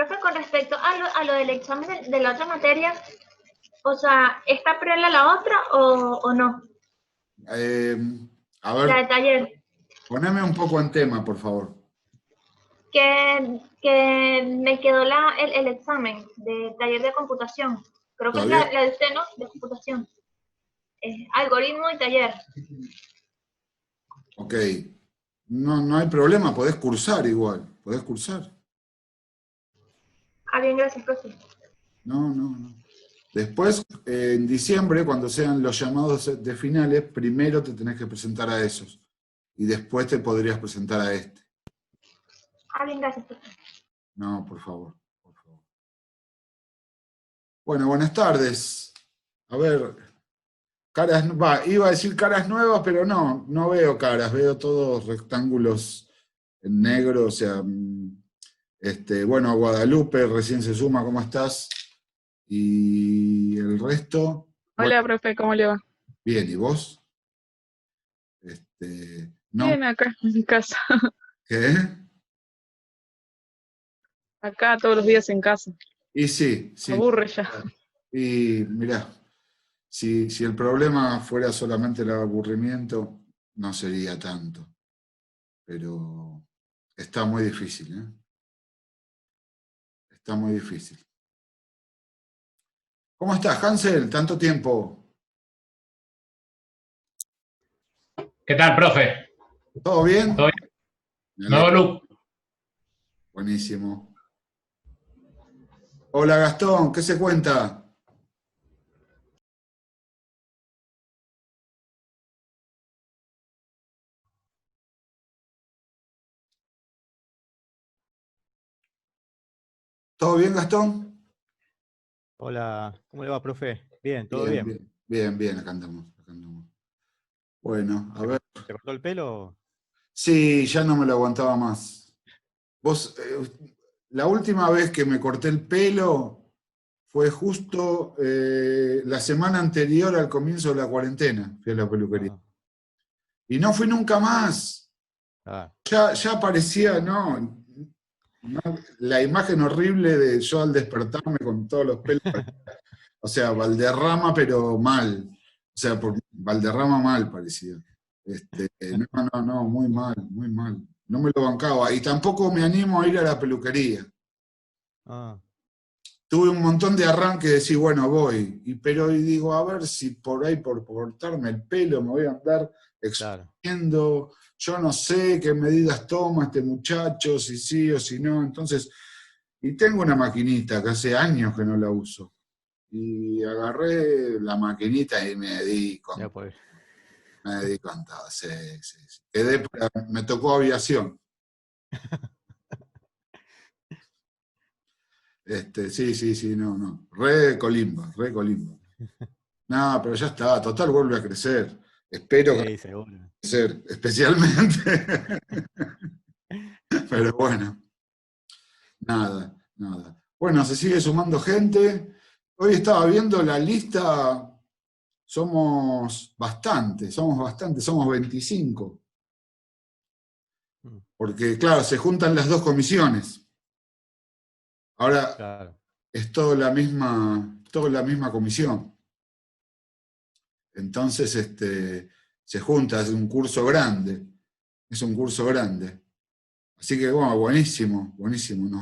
Profe, con respecto a lo del examen de la otra materia, o sea, ¿está previa la otra o no? Eh, a La ver, de taller. poneme un poco en tema, por favor. Que me quedó el examen de taller de computación. Creo que es ¿Todavía? la de usted, ¿no? De computación. Algoritmo y taller. Ok. No, no hay problema, podés cursar igual. Podés cursar. Ah, bien, gracias, profe. No, no, no. Después, en diciembre, cuando sean los llamados de finales, primero te tenés que presentar a esos. Y después te podrías presentar a este. Ah, bien, gracias, profe. No, por favor, por favor. Bueno, buenas tardes. A ver, iba a decir caras nuevas, pero no, no veo caras, veo todos rectángulos en negro, o sea, bueno, Guadalupe recién se suma, ¿cómo estás? Y el resto, bueno, Hola, profe, ¿cómo le va? bien, ¿y vos? No, Bien, acá en casa. ¿qué? Acá todos los días en casa. Y sí, sí. Aburre ya. Y mirá, si el problema fuera solamente el aburrimiento, no sería tanto. Pero está muy difícil, ¿eh? Está muy difícil. ¿Cómo estás, Hansel? Tanto tiempo. ¿Qué tal, profe? ¿Todo bien? ¿Todo bien? Me Nuevo alegro. look. Buenísimo. Hola, Gastón, ¿qué se cuenta? ¿Todo bien, Gastón? Hola, ¿cómo le va, profe? Bien, ¿todo Bien, bien? bien, bien, bien, acá andamos, acá andamos. Bueno, a ver. ¿Se cortó el pelo? Sí, ya no me lo aguantaba más. Vos, la última vez que me corté el pelo fue justo la semana anterior al comienzo de la cuarentena, fui a la peluquería. Ah, Y no fui nunca más. ah, Ya parecía, ¿no? La imagen horrible de yo al despertarme con todos los pelos. O sea, Valderrama, pero mal. O sea, Valderrama mal parecía. No, no, no, muy mal, muy mal. No me lo bancaba. Y tampoco me animo a ir a la peluquería. ah, Tuve un montón de arranque de decir, bueno, voy. Pero hoy digo, a ver si por ahí, por cortarme el pelo, me voy a andar claro. exponiendo. Yo no sé qué medidas toma este muchacho, si sí o si no. Entonces, y tengo una maquinita que hace años que no la uso. Y agarré la maquinita y Ya pues. me di cuenta, sí, sí, sí. Me tocó aviación. Sí, sí, sí, no, no. Re colimba, re colimba. No, pero ya está, total vuelve a crecer. Espero Sí, seguro. crecer, especialmente. Pero bueno, nada, nada. Bueno, se sigue sumando gente. Hoy estaba viendo la lista, somos bastantes, somos 25. Mm, Porque, claro, se juntan las dos comisiones. Ahora claro. es toda la misma comisión. Entonces, se junta, es un curso grande. Es un curso grande. Así que, bueno, buenísimo, buenísimo. Nos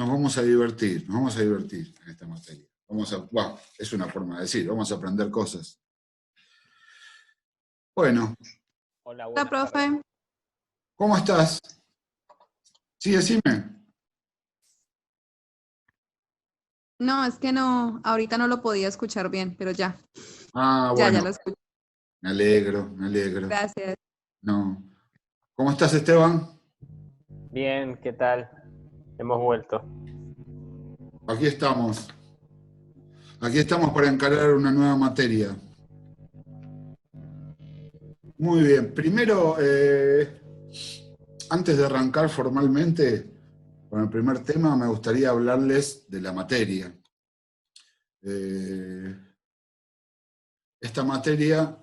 vamos a divertir, nos vamos a divertir en esta materia. Bueno, es una forma de decir, vamos a aprender cosas. Bueno, Hola, Hola, buenas tardes. profe. ¿cómo estás? Sí, decime. No, es que no, ahorita no lo podía escuchar bien, pero ya, Ah, ya bueno, lo escucho. me alegro, me alegro. Gracias. No. ¿Cómo estás, Esteban? Bien, ¿qué tal? Hemos vuelto. Aquí estamos. Aquí estamos para encarar una nueva materia. Muy bien. Primero, antes de arrancar formalmente con el primer tema, me gustaría hablarles de la materia. Esta materia,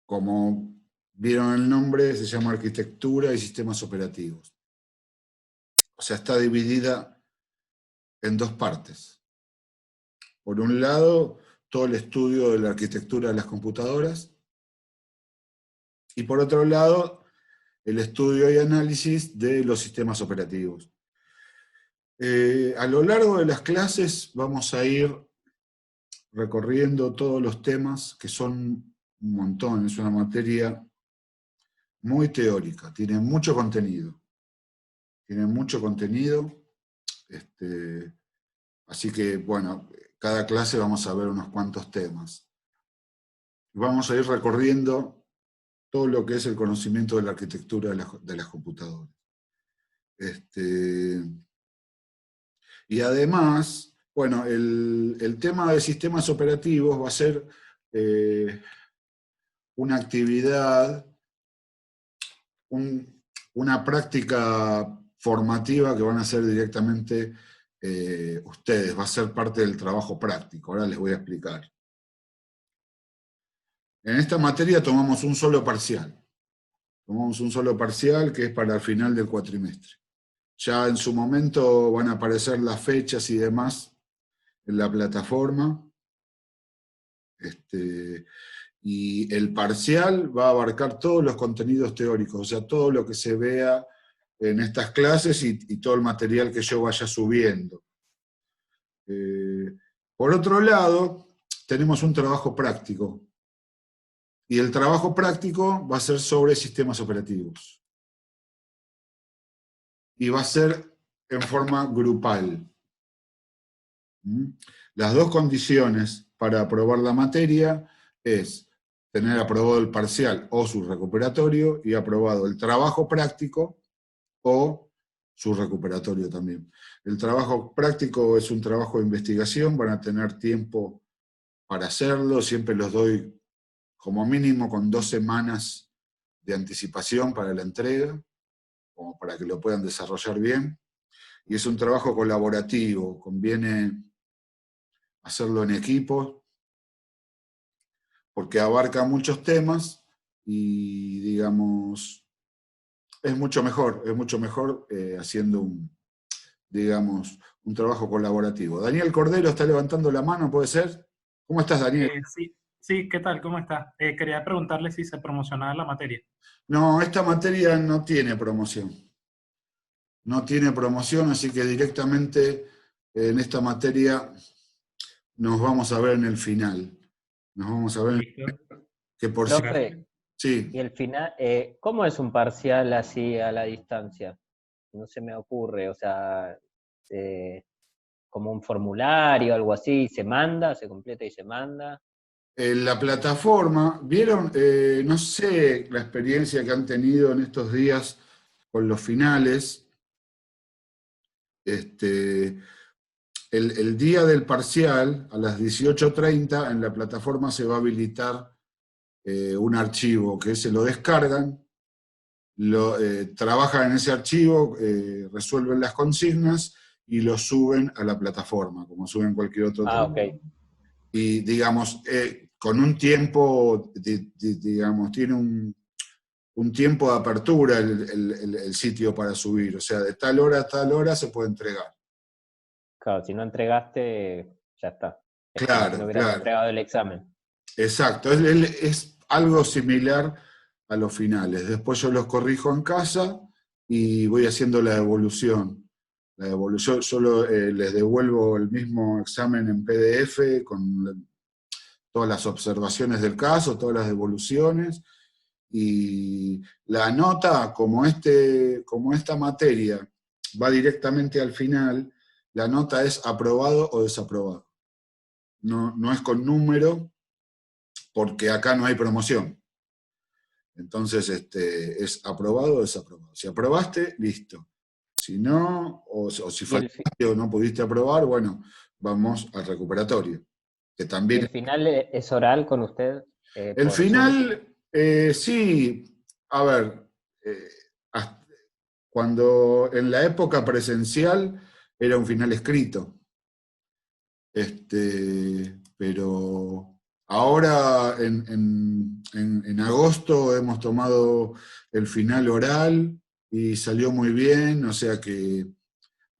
como vieron el nombre, se llama Arquitectura y Sistemas Operativos. o sea, está dividida en dos partes. Por un lado, todo el estudio de la arquitectura de las computadoras, y por otro lado, el estudio y análisis de los sistemas operativos. A lo largo de las clases vamos a ir recorriendo todos los temas, que son un montón, es una materia muy teórica, tiene mucho contenido. Así que, bueno, cada clase vamos a ver unos cuantos temas. Vamos a ir recorriendo todo lo que es el conocimiento de la arquitectura de las computadoras. Y además, bueno, el tema de sistemas operativos va a ser una actividad, una práctica formativa que van a hacer directamente ustedes, va a ser parte del trabajo práctico. Ahora les voy a explicar. En esta materia tomamos un solo parcial. Tomamos un solo parcial que es para el final del cuatrimestre. Ya en su momento van a aparecer las fechas y demás en la plataforma. Y el parcial va a abarcar todos los contenidos teóricos, o sea, todo lo que se vea en estas clases y todo el material que yo vaya subiendo. Por otro lado, tenemos un trabajo práctico. Y el trabajo práctico va a ser sobre sistemas operativos. Y va a ser en forma grupal. Las dos condiciones para aprobar la materia es tener aprobado el parcial o su recuperatorio y aprobado el trabajo práctico o su recuperatorio también. El trabajo práctico es un trabajo de investigación, van a tener tiempo para hacerlo, siempre los doy como mínimo con 2 semanas de anticipación para la entrega, como para que lo puedan desarrollar bien. Y es un trabajo colaborativo, conviene hacerlo en equipo, porque abarca muchos temas y, digamos, es mucho mejor haciendo un trabajo colaborativo. Daniel Cordero está levantando la mano, ¿puede ser? ¿Cómo estás, Daniel? Sí, ¿qué tal? ¿Cómo está? Quería preguntarle si se promocionaba la materia. No, esta materia no tiene promoción. No tiene promoción, así que directamente en esta materia nos vamos a ver en el final. Nos vamos a ver en el final, que por Profe, sí. y el final, ¿cómo es un parcial así a la distancia? No se me ocurre, o sea, como un formulario, algo así, se manda, se completa y se manda. La plataforma, ¿vieron? No sé la experiencia que han tenido en estos días con los finales. El día del parcial, a las 18:30, en la plataforma se va a habilitar un archivo que se lo descargan, trabajan en ese archivo, resuelven las consignas y lo suben a la plataforma, como suben cualquier otro trabajo. Ok. Y digamos, con un tiempo, digamos, tiene un tiempo de apertura el sitio para subir, o sea, de tal hora a tal hora se puede entregar. Claro, si no entregaste, ya está. Es como Claro, si no hubieras claro. entregado el examen. Exacto, es algo similar a los finales. Después yo los corrijo en casa y voy haciendo la devolución. Yo les devuelvo el mismo examen en PDF con todas las observaciones del caso, todas las devoluciones, y la nota, como esta materia va directamente al final, la nota es aprobado o desaprobado. No es con número, porque acá no hay promoción. Entonces, es aprobado o desaprobado. Si aprobaste, listo. Si no, o si faltaste o no pudiste aprobar, bueno, vamos al recuperatorio. Que también ¿Y el final es oral con usted? el Por final, sí, a ver, cuando en la época presencial era un final escrito. Pero ahora en agosto hemos tomado el final oral y salió muy bien, o sea que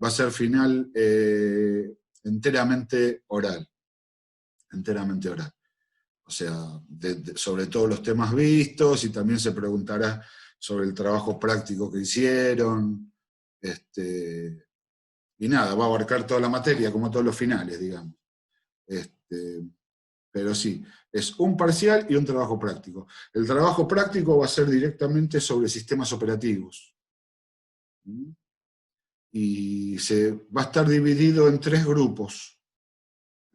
va a ser final enteramente oral. Enteramente oral. O sea, sobre todos los temas vistos, y también se preguntará sobre el trabajo práctico que hicieron. Y nada, va a abarcar toda la materia, como todos los finales, digamos. Pero sí, es un parcial y un trabajo práctico. El trabajo práctico va a ser directamente sobre sistemas operativos. Y va a estar dividido en 3 grupos.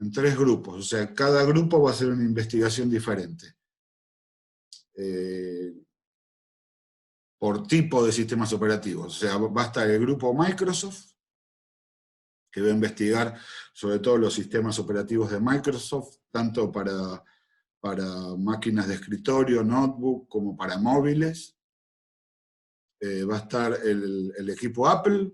En 3 grupos, o sea, cada grupo va a hacer una investigación diferente. Por tipo de sistemas operativos. O sea, va a estar el grupo Microsoft, que va a investigar sobre todo los sistemas operativos de Microsoft, tanto para máquinas de escritorio, notebook, como para móviles. Va a estar el equipo Apple,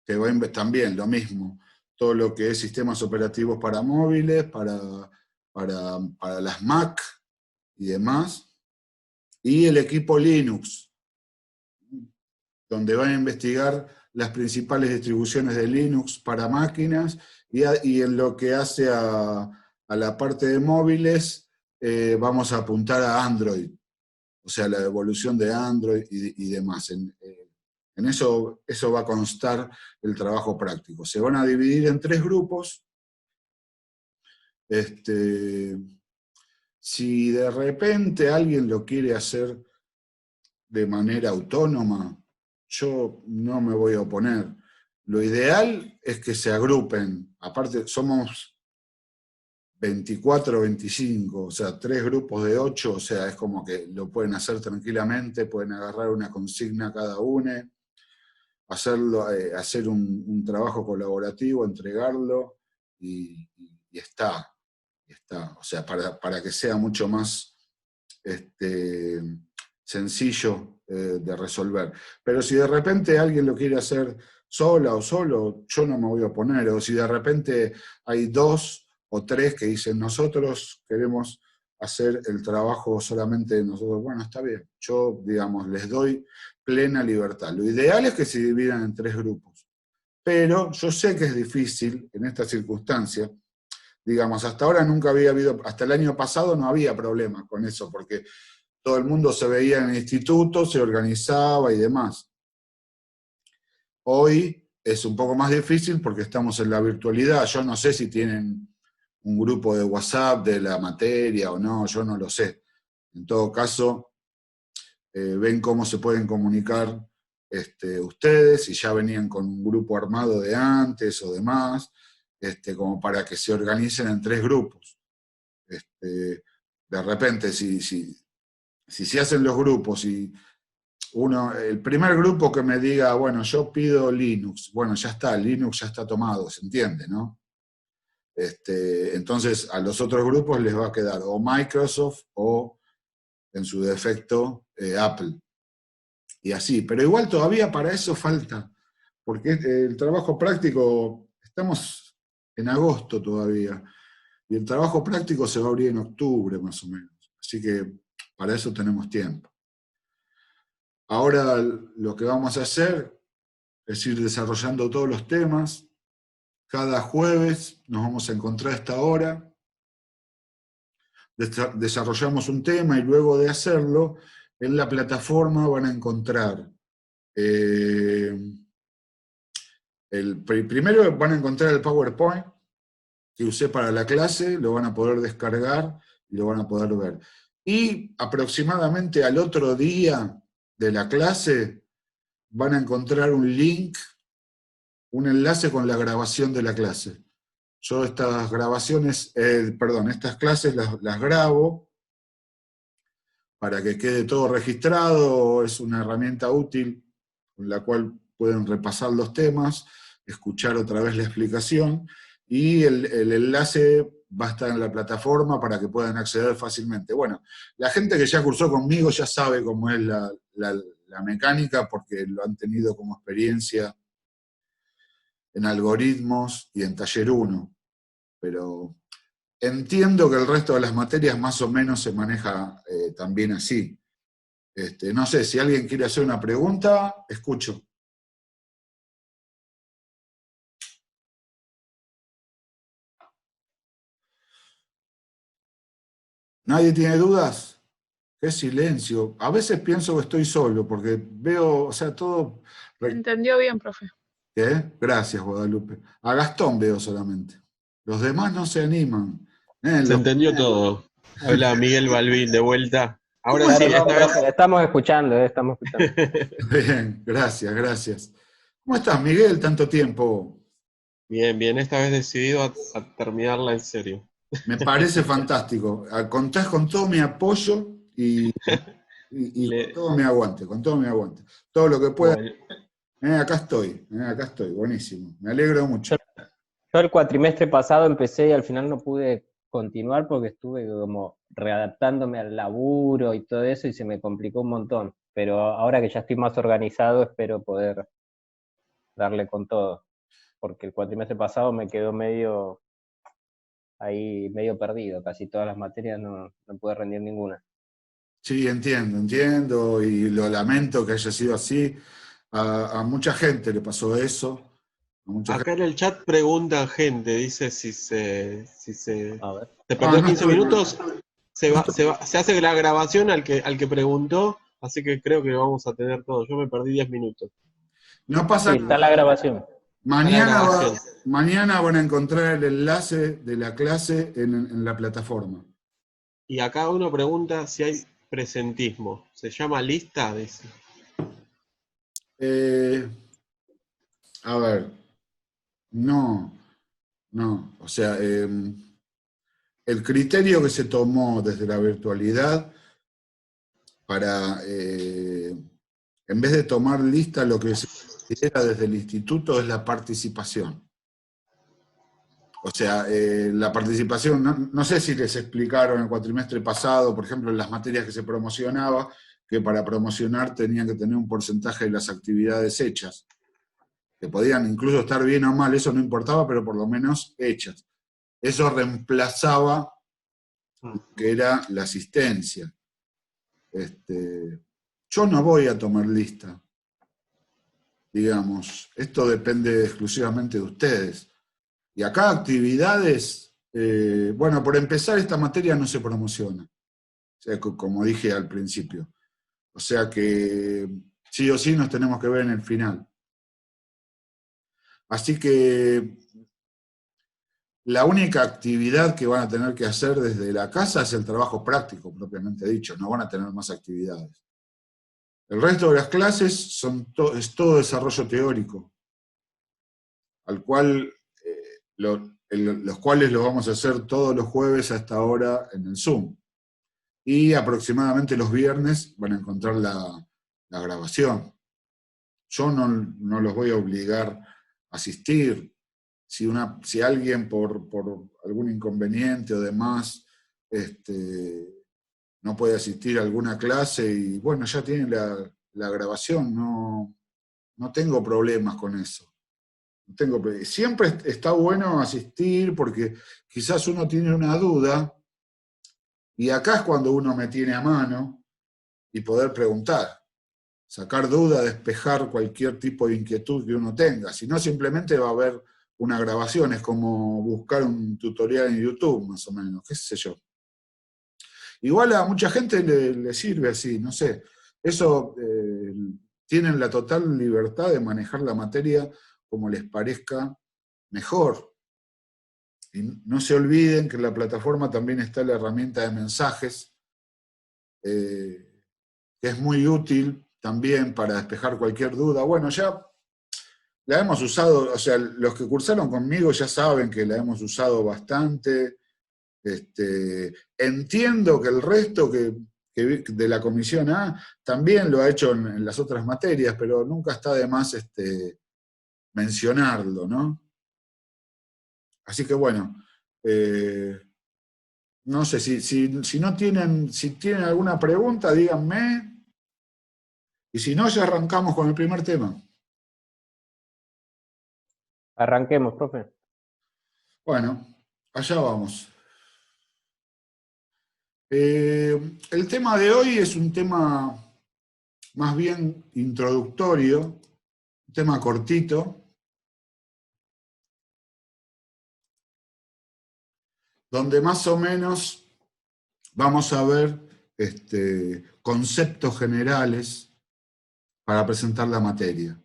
que va a también lo mismo, todo lo que es sistemas operativos para móviles, para las Mac y demás. Y el equipo Linux, donde van a investigar las principales distribuciones de Linux para máquinas, y en lo que hace a la parte de móviles, vamos a apuntar a Android, o sea, la evolución de Android y demás. En eso va a constar el trabajo práctico. Se van a dividir en 3 grupos. Si de repente alguien lo quiere hacer de manera autónoma, yo no me voy a oponer. Lo ideal es que se agrupen. Aparte, somos 24 o 25, o sea, 3 grupos de 8, o sea, es como que lo pueden hacer tranquilamente, pueden agarrar una consigna cada uno, hacer un trabajo colaborativo, entregarlo, y está. O sea, para que sea mucho más sencillo de resolver. Pero si de repente alguien lo quiere hacer sola o solo, yo no me voy a oponer. O si de repente hay 2 o 3 que dicen, nosotros queremos hacer el trabajo solamente de nosotros, bueno, está bien. Yo, digamos, les doy plena libertad. Lo ideal es que se dividan en 3 grupos. Pero yo sé que es difícil en esta circunstancia. Digamos, hasta ahora nunca había habido, hasta el año pasado no había problema con eso, porque todo el mundo se veía en el instituto, se organizaba y demás. Hoy es un poco más difícil porque estamos en la virtualidad. Yo no sé si tienen un grupo de WhatsApp de la materia o no, yo no lo sé. En todo caso, ven cómo se pueden comunicar ustedes, si ya venían con un grupo armado de antes o demás, como para que se organicen en 3 grupos. De repente, si se hacen los grupos y el primer grupo que me diga, bueno, yo pido Linux, bueno, ya está, Linux ya está tomado, se entiende, ¿no? Entonces a los otros grupos les va a quedar o Microsoft o, en su defecto, Apple. Y así, pero igual todavía para eso falta, porque el trabajo práctico, estamos en agosto todavía, y el trabajo práctico se va a abrir en octubre más o menos, así que para eso tenemos tiempo. Ahora lo que vamos a hacer es ir desarrollando todos los temas. Cada jueves nos vamos a encontrar a esta hora, desarrollamos un tema y luego de hacerlo, en la plataforma van a encontrar, primero van a encontrar el PowerPoint que usé para la clase, lo van a poder descargar y lo van a poder ver. Y aproximadamente al otro día de la clase van a encontrar un link, un enlace con la grabación de la clase. Yo estas grabaciones, estas clases las grabo para que quede todo registrado. Es una herramienta útil con la cual pueden repasar los temas, escuchar otra vez la explicación, y el enlace va a estar en la plataforma para que puedan acceder fácilmente. Bueno, la gente que ya cursó conmigo ya sabe cómo es la mecánica, porque lo han tenido como experiencia en algoritmos y en taller 1, pero entiendo que el resto de las materias más o menos se maneja también así. No sé, si alguien quiere hacer una pregunta, escucho. ¿Nadie tiene dudas? Qué silencio. A veces pienso que estoy solo, porque veo, o sea, todo... Entendió bien, profe. ¿Qué? Gracias, Guadalupe. A Gastón veo solamente. Los demás no se animan. Se Los- entendió todo. Habla Miguel Balvin de vuelta. Ahora sí, Perdón, esta profe, estamos escuchando, estamos escuchando. vez. Bien, gracias, gracias. ¿Cómo estás, Miguel? Tanto tiempo. Bien, bien, esta vez decidido a terminarla en serio. Me parece fantástico. Contás con todo mi apoyo y con todo mi aguante, con todo mi aguante. Todo lo que pueda. Bueno, Acá estoy, buenísimo. Me alegro mucho. Yo el cuatrimestre pasado empecé y al final no pude continuar porque estuve como readaptándome al laburo y todo eso y se me complicó un montón. Pero ahora que ya estoy más organizado, espero poder darle con todo. Porque el cuatrimestre pasado me quedó medio ahí, medio perdido. Casi todas las materias no pude rendir ninguna. Sí, entiendo, y lo lamento que haya sido así. A mucha gente le pasó eso. A mucha acá en el chat preguntan gente, dice si se A ver. te perdió no 15 estoy- minutos, se hace la grabación al que preguntó, así que creo que lo vamos a tener todo. Yo me perdí 10 minutos. no pasa Sí, está la nada. grabación. Está la grabación. Mañana van a encontrar el enlace de la clase en la plataforma. Y acá uno pregunta si hay presentismo. ¿Se llama lista? Dice. A ver, no. O sea, el criterio que se tomó desde la virtualidad para, en vez de tomar lista, lo que se considera desde el instituto es la participación. O sea, la participación, no sé si les explicaron el cuatrimestre pasado, por ejemplo, en las materias que se promocionaba, que para promocionar tenían que tener un porcentaje de las actividades hechas, que podían incluso estar bien o mal, eso no importaba, pero por lo menos hechas. Eso reemplazaba lo que era la asistencia. Yo no voy a tomar lista, digamos, esto depende exclusivamente de ustedes. Y acá actividades, bueno, por empezar esta materia no se promociona, o sea, como dije al principio. O sea que sí o sí nos tenemos que ver en el final. Así que la única actividad que van a tener que hacer desde la casa es el trabajo práctico, propiamente dicho, no van a tener más actividades. El resto de las clases es todo desarrollo teórico, al cual, los cuales los vamos a hacer todos los jueves a esta hora en el Zoom. Y aproximadamente los viernes van a encontrar la grabación. Yo no los voy a obligar a asistir. Si alguien por algún inconveniente o demás no puede asistir a alguna clase y bueno, ya tiene la grabación, no tengo problemas con eso. Siempre está bueno asistir porque quizás uno tiene una duda y acá es cuando uno me tiene a mano y poder preguntar, sacar duda, despejar cualquier tipo de inquietud que uno tenga. Si no, simplemente va a haber una grabación, es como buscar un tutorial en YouTube, más o menos, qué sé yo. Igual a mucha gente le sirve así, no sé. Eso tienen la total libertad de manejar la materia como les parezca mejor. Y no se olviden que en la plataforma también está la herramienta de mensajes, que es muy útil también para despejar cualquier duda. Bueno, ya la hemos usado, o sea, los que cursaron conmigo ya saben que la hemos usado bastante. Entiendo que el resto de la comisión A también lo ha hecho en las otras materias, pero nunca está de más mencionarlo, ¿no? Así que bueno, no sé, si tienen alguna pregunta, díganme, y si no, ya arrancamos con el primer tema. Arranquemos, profe. Bueno, allá vamos. El tema de hoy es un tema más bien introductorio, un tema cortito, donde más o menos vamos a ver conceptos generales para presentar la materia.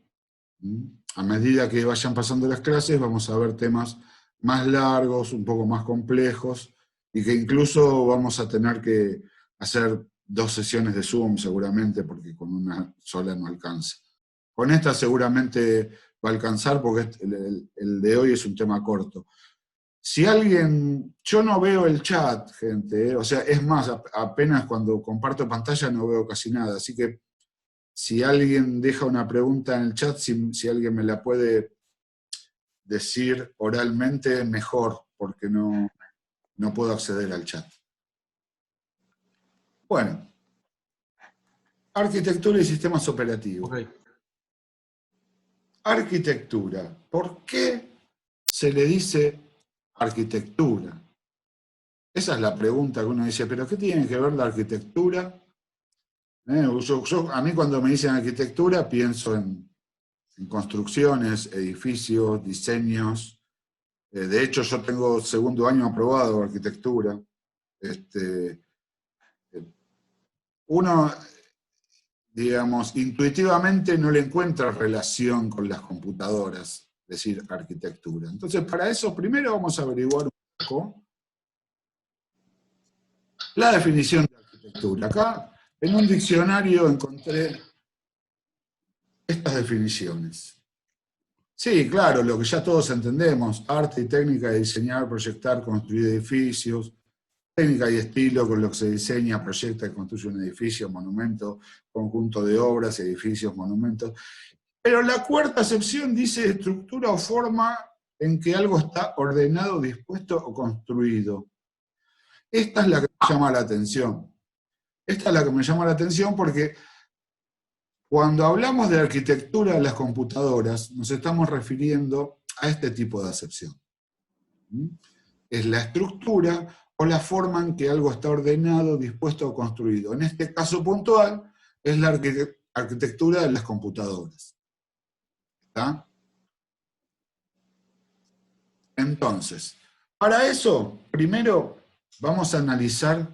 A medida que vayan pasando las clases, vamos a ver temas más largos, un poco más complejos, y que incluso vamos a tener que hacer 2 sesiones de Zoom seguramente, porque con una sola no alcanza. Con esta seguramente va a alcanzar, porque el de hoy es un tema corto. Si alguien, yo no veo el chat, gente, o sea, es más, apenas cuando comparto pantalla no veo casi nada, así que si alguien deja una pregunta en el chat, si alguien me la puede decir oralmente, mejor, porque no puedo acceder al chat. Bueno, arquitectura y sistemas operativos. Ok. Arquitectura. ¿Por qué se le dice arquitectura? Esa es la pregunta que uno dice, ¿pero qué tiene que ver la arquitectura? A mí cuando me dicen arquitectura pienso en construcciones, edificios, diseños. De hecho, yo tengo 2º año aprobado de arquitectura. Uno, digamos, intuitivamente no le encuentra relación con las computadoras, decir arquitectura. Entonces, para eso, primero vamos a averiguar un poco la definición de arquitectura. Acá, en un diccionario, encontré estas definiciones. Sí, claro, lo que ya todos entendemos, arte y técnica de diseñar, proyectar, construir edificios, técnica y estilo con lo que se diseña, proyecta y construye un edificio, monumento, conjunto de obras, edificios, monumentos. Pero la 4ª acepción dice estructura o forma en que algo está ordenado, dispuesto o construido. Esta es la que me llama la atención. Esta es la que me llama la atención porque cuando hablamos de arquitectura de las computadoras, nos estamos refiriendo a este tipo de acepción. Es la estructura o la forma en que algo está ordenado, dispuesto o construido. En este caso puntual, es la arquitectura de las computadoras. ¿Está? Entonces, para eso, primero vamos a analizar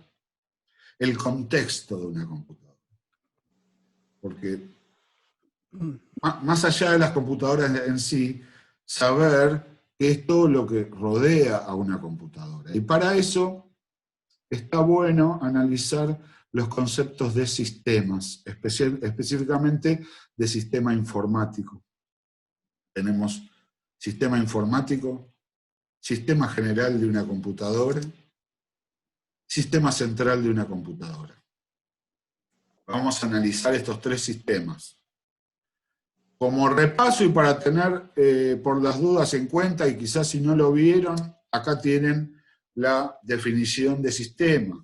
el contexto de una computadora. Porque más allá de las computadoras en sí, saber qué es todo lo que rodea a una computadora. Y para eso está bueno analizar los conceptos de sistemas, específicamente de sistema informático. Tenemos sistema informático, sistema general de una computadora, sistema central de una computadora. Vamos a analizar estos 3 sistemas. Como repaso y para tener por las dudas en cuenta, y quizás si no lo vieron, acá tienen la definición de sistema.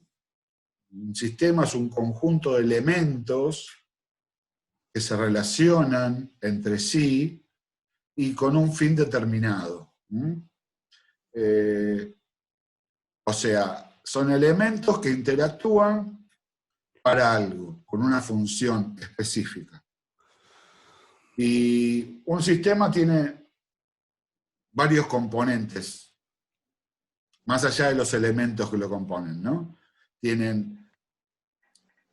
Un sistema es un conjunto de elementos que se relacionan entre sí y con un fin determinado. O sea, son elementos que interactúan para algo, con una función específica. Y un sistema tiene varios componentes, más allá de los elementos que lo componen, ¿no? Tienen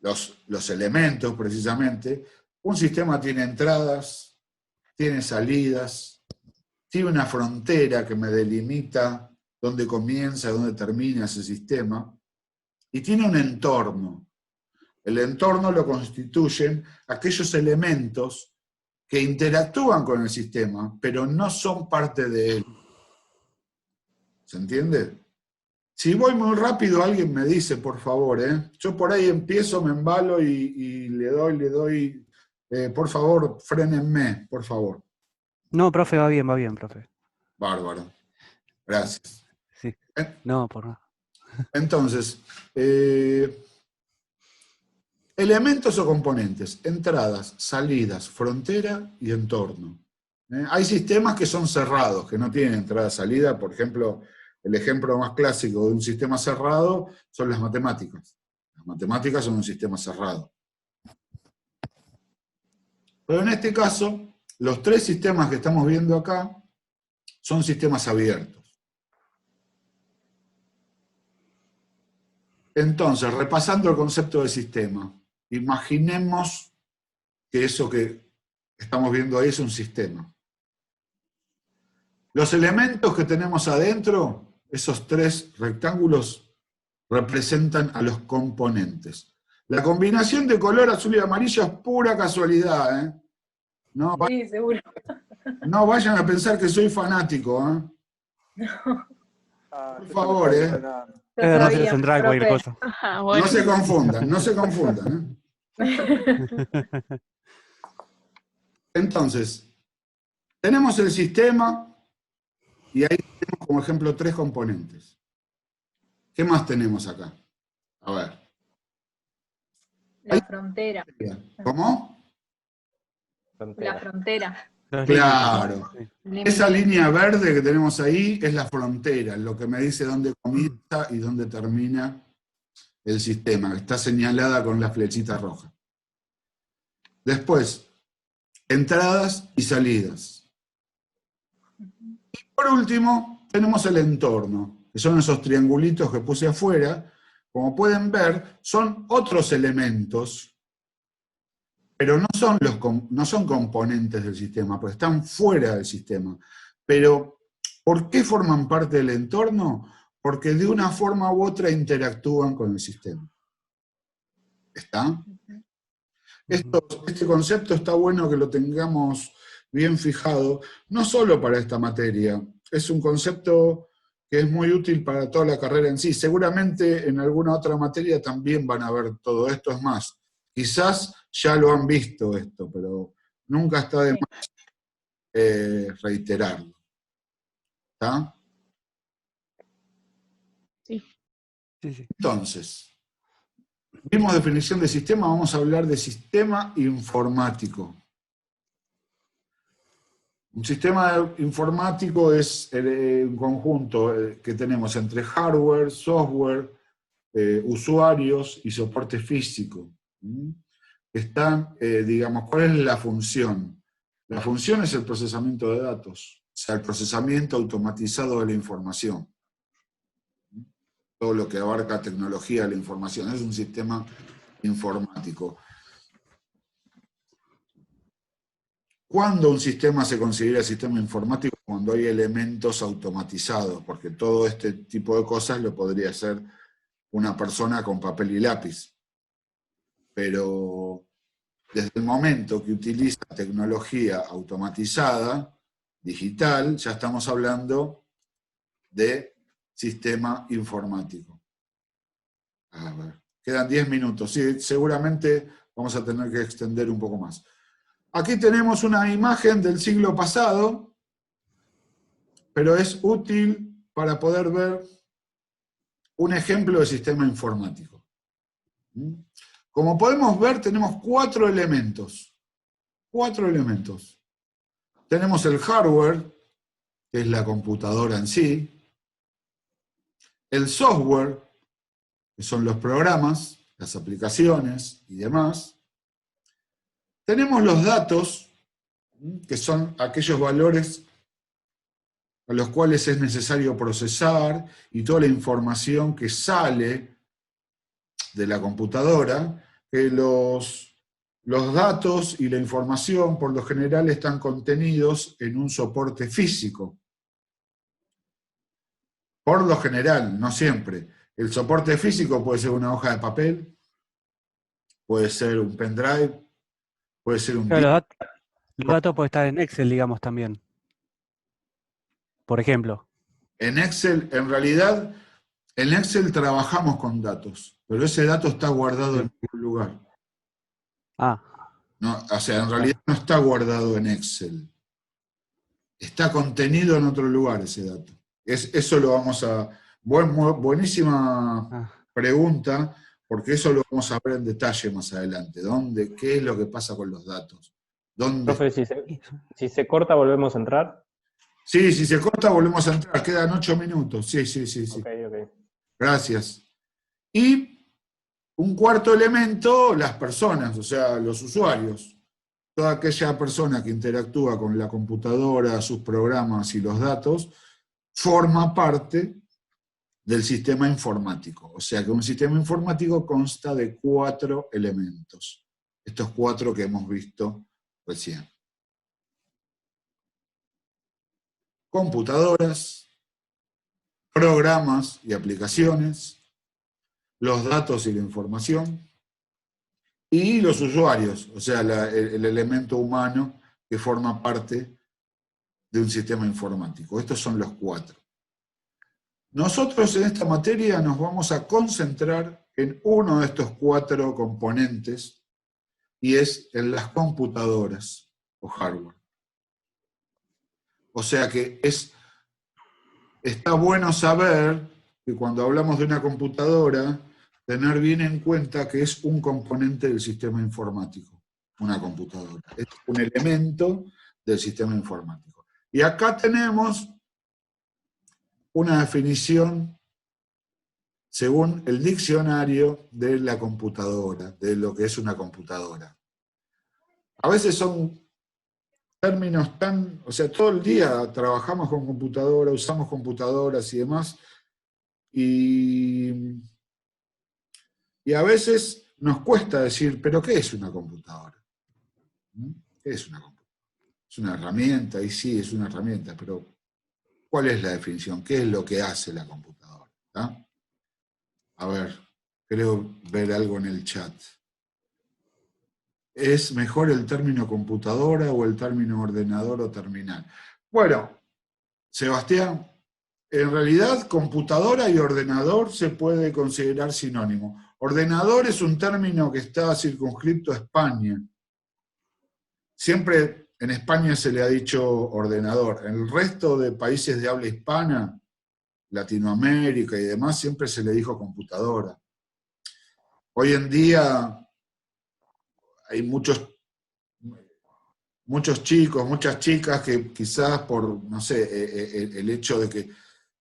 los elementos, precisamente. Un sistema tiene entradas, tiene salidas, tiene una frontera que me delimita dónde comienza, dónde termina ese sistema, y tiene un entorno. El entorno lo constituyen aquellos elementos que interactúan con el sistema, pero no son parte de él. ¿Se entiende? Si voy muy rápido, alguien me dice, por favor, yo por ahí empiezo, me embalo y le doy, por favor, frénenme, por favor. No, profe, va bien, profe. Bárbaro. Gracias. Sí. No, por nada. Entonces, elementos o componentes, entradas, salidas, frontera y entorno. Hay sistemas que son cerrados, que no tienen entrada y salida. Por ejemplo, el ejemplo más clásico de un sistema cerrado son las matemáticas. Las matemáticas son un sistema cerrado. Pero en este caso, los 3 sistemas que estamos viendo acá son sistemas abiertos. Entonces, repasando el concepto de sistema, imaginemos que eso que estamos viendo ahí es un sistema. Los elementos que tenemos adentro, esos 3 rectángulos, representan a los componentes. La combinación de color azul y amarillo es pura casualidad, ¿eh? No, Sí, seguro. no vayan a pensar que soy fanático, ¿eh? Por favor, ¿eh? No se les central cualquier cosa. Ah, No bueno. se confundan, no se confundan, ¿eh? Entonces, tenemos el sistema y ahí tenemos como ejemplo 3 componentes. ¿Qué más tenemos acá? A ver. La frontera. ¿Cómo? La frontera. Claro. Límite. Esa línea verde que tenemos ahí es la frontera, lo que me dice dónde comienza y dónde termina el sistema, que está señalada con la flechita roja. Después, entradas y salidas. Y por último, tenemos el entorno, que son esos triangulitos que puse afuera. Como pueden ver, son otros elementos, pero no son componentes del sistema, porque están fuera del sistema. Pero, ¿por qué forman parte del entorno? Porque de una forma u otra interactúan con el sistema. ¿Está? Este concepto está bueno que lo tengamos bien fijado, no solo para esta materia, es un concepto que es muy útil para toda la carrera en sí. Seguramente en alguna otra materia también van a ver todo esto, es más, quizás ya lo han visto esto, pero nunca está de más reiterarlo. ¿Está? Sí. Entonces, vimos definición de sistema, vamos a hablar de sistema informático. Un sistema informático es un conjunto que tenemos entre hardware, software, usuarios y soporte físico. Están, digamos, ¿cuál es la función? La función es el procesamiento de datos, o sea, el procesamiento automatizado de la información. Todo lo que abarca tecnología de la información, es un sistema informático. ¿Cuándo un sistema se considera sistema informático? Cuando hay elementos automatizados, porque todo este tipo de cosas lo podría hacer una persona con papel y lápiz. Pero desde el momento que utiliza tecnología automatizada, digital, ya estamos hablando de sistema informático. A ver, quedan 10 minutos. Sí, seguramente vamos a tener que extender un poco más. Aquí tenemos una imagen del siglo pasado, pero es útil para poder ver un ejemplo de sistema informático. Como podemos ver, tenemos 4 elementos. 4 elementos. Tenemos el hardware, que es la computadora en sí. El software, que son los programas, las aplicaciones y demás. Tenemos los datos, que son aquellos valores a los cuales es necesario procesar y toda la información que sale de la computadora, que los datos y la información por lo general están contenidos en un soporte físico. Por lo general, no siempre. El soporte físico puede ser una hoja de papel, puede ser un pendrive, puede ser un... Claro, los datos pueden estar en Excel, digamos, también. Por ejemplo. En Excel, en realidad, en Excel trabajamos con datos, pero ese dato está guardado en algún lugar. No, o sea, en realidad no está guardado en Excel. Está contenido en otro lugar ese dato. Eso lo vamos a... Buenísima pregunta, porque eso lo vamos a ver en detalle más adelante. ¿Qué es lo que pasa con los datos? Profe, si se corta, ¿volvemos a entrar? Sí, si se corta, volvemos a entrar. Quedan 8 minutos. Sí. Ok. Gracias. Y un cuarto elemento, las personas, o sea, los usuarios. Toda aquella persona que interactúa con la computadora, sus programas y los datos, forma parte del sistema informático. O sea que un sistema informático consta de 4 elementos. Estos 4 que hemos visto recién. Computadoras, programas y aplicaciones, los datos y la información, y los usuarios, o sea, el elemento humano que forma parte de un sistema informático. Estos son los 4. Nosotros en esta materia nos vamos a concentrar en uno de estos 4 componentes, y es en las computadoras o hardware. O sea que está bueno saber que cuando hablamos de una computadora, tener bien en cuenta que es un componente del sistema informático, una computadora. Es un elemento del sistema informático. Y acá tenemos una definición según el diccionario de la computadora, de lo que es una computadora. A veces son términos o sea, todo el día trabajamos con computadora, usamos computadoras y demás, y a veces nos cuesta decir, ¿pero qué es una computadora? ¿Qué es una computadora? Es una herramienta, y sí, es una herramienta, pero ¿cuál es la definición? ¿Qué es lo que hace la computadora? ¿Tá? A ver, creo ver algo en el chat. ¿Es mejor el término computadora o el término ordenador o terminal? Bueno, Sebastián, en realidad computadora y ordenador se puede considerar sinónimo. Ordenador es un término que está circunscripto a España. Siempre en España se le ha dicho ordenador. En el resto de países de habla hispana, Latinoamérica y demás, siempre se le dijo computadora. Hoy en día hay muchos chicos, muchas chicas que quizás por, no sé, el hecho de que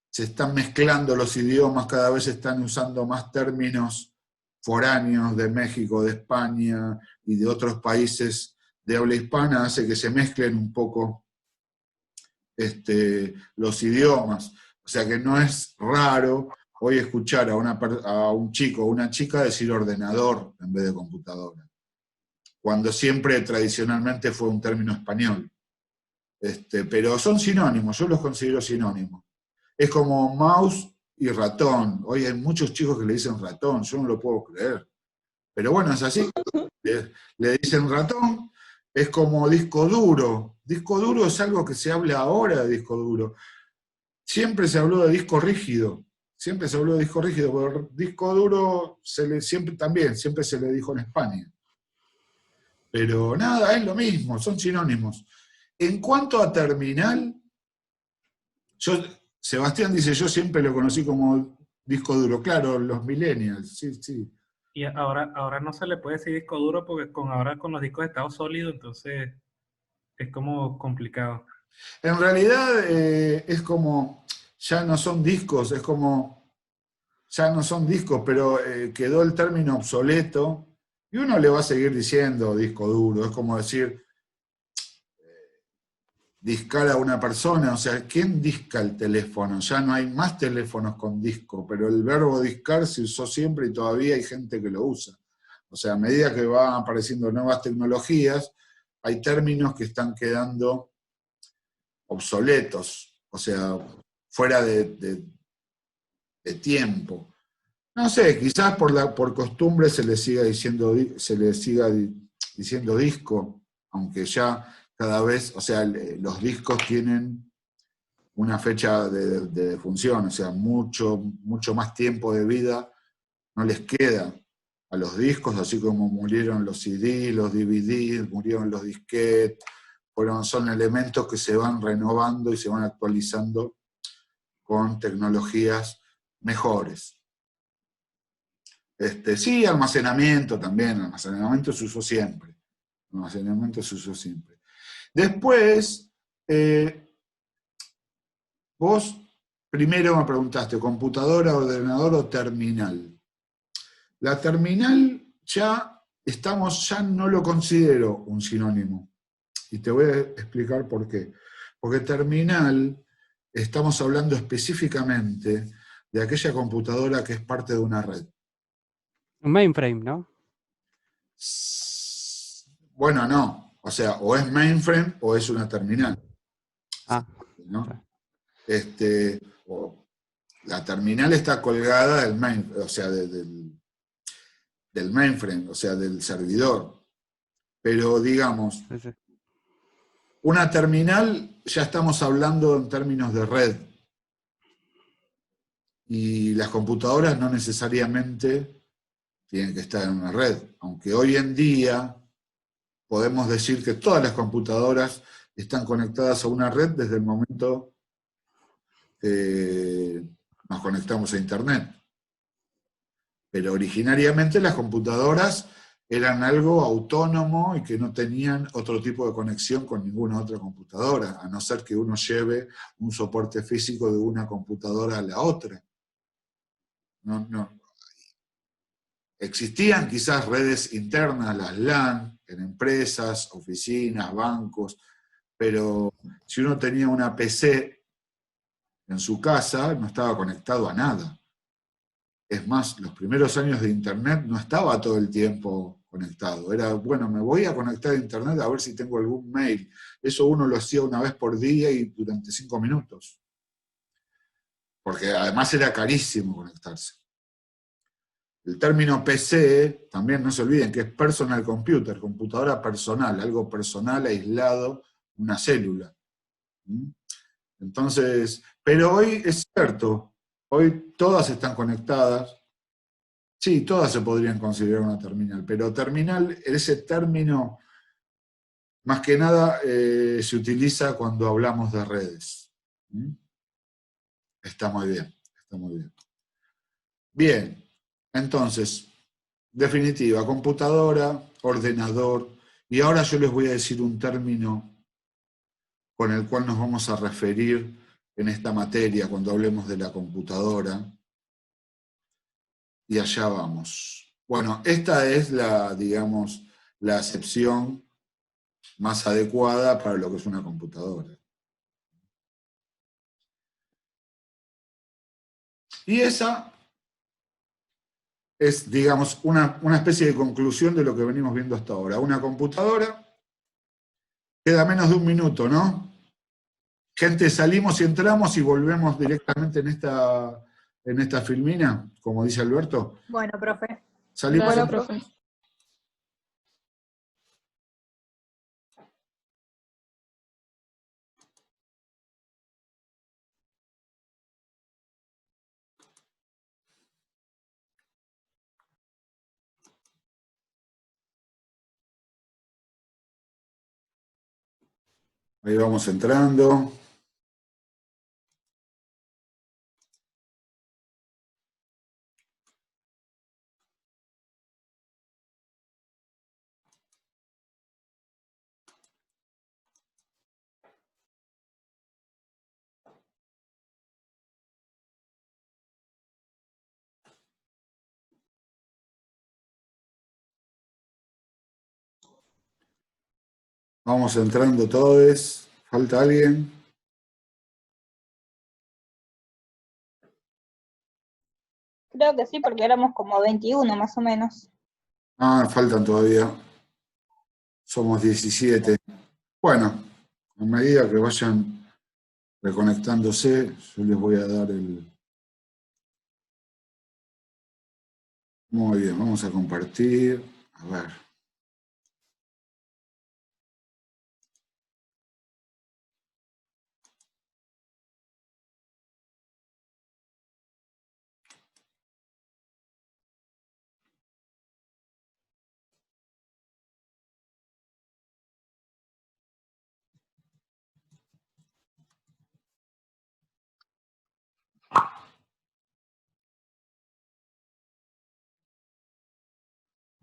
se están mezclando los idiomas, cada vez están usando más términos foráneos de México, de España y de otros países de habla hispana, hace que se mezclen un poco los idiomas. O sea que no es raro hoy escuchar a un chico o una chica decir ordenador en vez de computadora, cuando siempre tradicionalmente fue un término español. Pero son sinónimos, yo los considero sinónimos. Es como mouse y ratón. Hoy hay muchos chicos que le dicen ratón, yo no lo puedo creer. Pero bueno, es así. Le dicen ratón, es como disco duro. Disco duro es algo que se habla ahora de disco duro. Siempre se habló de disco rígido. Siempre se habló de disco rígido, pero disco duro siempre se le dijo en España. Pero nada, es lo mismo, son sinónimos. En cuanto a terminal, Sebastián dice, yo siempre lo conocí como disco duro. Claro, los millennials, sí. Y ahora no se le puede decir disco duro porque ahora con los discos de estado sólido, entonces es como complicado. En realidad es como, ya no son discos, pero quedó el término obsoleto. Y uno le va a seguir diciendo disco duro, es como decir discar a una persona, o sea, ¿quién disca el teléfono? Ya no hay más teléfonos con disco, pero el verbo discar se usó siempre y todavía hay gente que lo usa. O sea, a medida que van apareciendo nuevas tecnologías, hay términos que están quedando obsoletos, o sea, fuera de tiempo. No sé, quizás por costumbre se le siga diciendo disco, aunque ya cada vez, o sea, los discos tienen una fecha de defunción, o sea, mucho más tiempo de vida no les queda a los discos, así como murieron los CD, los DVD, murieron los disquetes, son elementos que se van renovando y se van actualizando con tecnologías mejores. Sí, almacenamiento también, almacenamiento se usó siempre. Después, vos primero me preguntaste, ¿computadora, ordenador o terminal? La terminal ya no lo considero un sinónimo. Y te voy a explicar por qué. Porque terminal, estamos hablando específicamente de aquella computadora que es parte de una red. Un mainframe, ¿no? Bueno, no. O sea, o es mainframe o es una terminal. Ah, ¿No? La terminal está colgada del o sea, del mainframe, o sea, del servidor. Pero digamos, sí, sí. una terminal ya estamos hablando en términos de red. Y las computadoras no necesariamente tienen que estar en una red. Aunque hoy en día podemos decir que todas las computadoras están conectadas a una red desde el momento que nos conectamos a Internet. Pero originariamente las computadoras eran algo autónomo y que no tenían otro tipo de conexión con ninguna otra computadora, a no ser que uno lleve un soporte físico de una computadora a la otra. No. Existían quizás redes internas, las LAN, en empresas, oficinas, bancos, pero si uno tenía una PC en su casa, no estaba conectado a nada. Es más, los primeros años de Internet no estaba todo el tiempo conectado. Era, bueno, me voy a conectar a Internet a ver si tengo algún mail. Eso uno lo hacía una vez por día y durante 5 minutos. Porque además era carísimo conectarse. El término PC, también no se olviden que es personal computer, computadora personal, algo personal, aislado, una célula. Entonces, pero hoy es cierto, hoy todas están conectadas. Sí, todas se podrían considerar una terminal, pero terminal, ese término, más que nada, se utiliza cuando hablamos de redes. Está muy bien, está muy bien. Bien, entonces, definitiva, computadora, ordenador, y ahora yo les voy a decir un término con el cual nos vamos a referir en esta materia cuando hablemos de la computadora. Y allá vamos. Bueno, esta es la, digamos, la acepción más adecuada para lo que es una computadora. Y esa es, digamos, una especie de conclusión de lo que venimos viendo hasta ahora. Una computadora, queda menos de un minuto, ¿no? Gente, salimos y entramos y volvemos directamente en esta filmina, como dice Alberto. Bueno, profe. Salimos y Dale, entramos. profe. Ahí vamos entrando. Vamos entrando todos. ¿Falta alguien? Creo que sí, porque éramos como 21 más o menos. Ah, faltan todavía. Somos 17. Bueno, a medida que vayan reconectándose, yo les voy a dar el... Muy bien, vamos a compartir. A ver.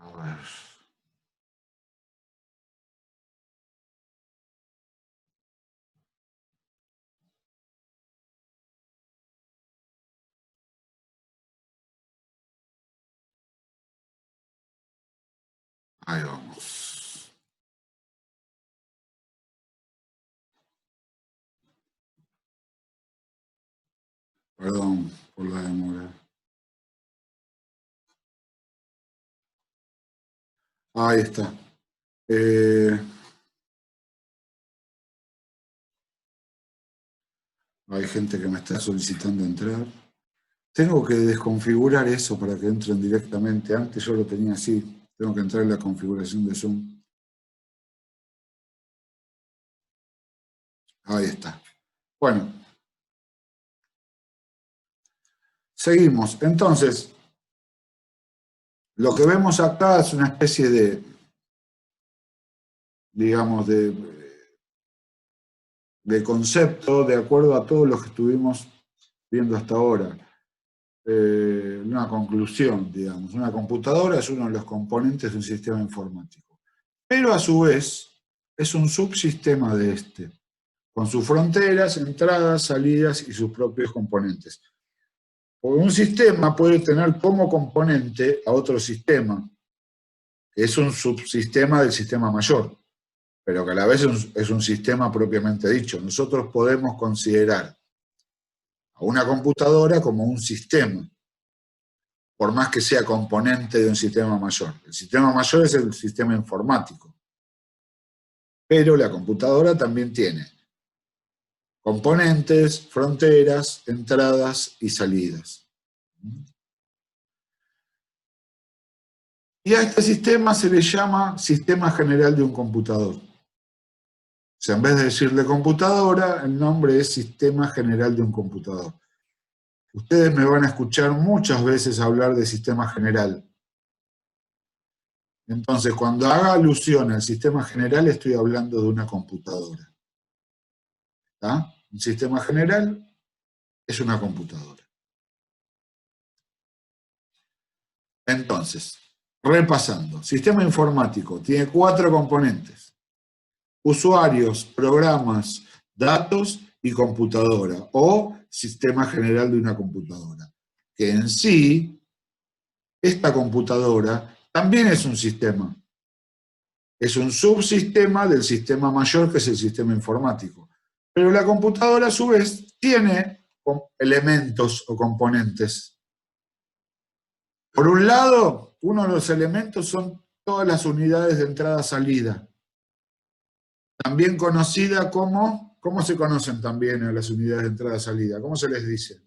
A ver. Ahí vamos. Perdón por la demora. Ahí está. Hay gente que me está solicitando entrar. Tengo que desconfigurar eso para que entren directamente. Antes yo lo tenía así. Tengo que entrar en la configuración de Zoom. Ahí está. Bueno. Seguimos. Entonces, lo que vemos acá es una especie de, digamos, de concepto de acuerdo a todo lo que estuvimos viendo hasta ahora. Una conclusión, digamos. Una computadora es uno de los componentes de un sistema informático. Pero a su vez es un subsistema de este, con sus fronteras, entradas, salidas y sus propios componentes. Porque un sistema puede tener como componente a otro sistema, que es un subsistema del sistema mayor, pero que a la vez es un sistema propiamente dicho. Nosotros podemos considerar a una computadora como un sistema, por más que sea componente de un sistema mayor. El sistema mayor es el sistema informático, pero la computadora también tiene componentes, fronteras, entradas y salidas. Y a este sistema se le llama sistema general de un computador. O sea, en vez de decirle computadora, el nombre es sistema general de un computador. Ustedes me van a escuchar muchas veces hablar de sistema general. Entonces, cuando haga alusión al sistema general, estoy hablando de una computadora. ¿Está? Un sistema general es una computadora. Entonces, repasando. Sistema informático tiene 4 componentes. Usuarios, programas, datos y computadora, o sistema general de una computadora. Que en sí, esta computadora también es un sistema. Es un subsistema del sistema mayor, que es el sistema informático. Pero la computadora, a su vez, tiene elementos o componentes. Por un lado, uno de los elementos son todas las unidades de entrada-salida. También conocida como, ¿cómo se conocen también a las unidades de entrada-salida? ¿Cómo se les dice?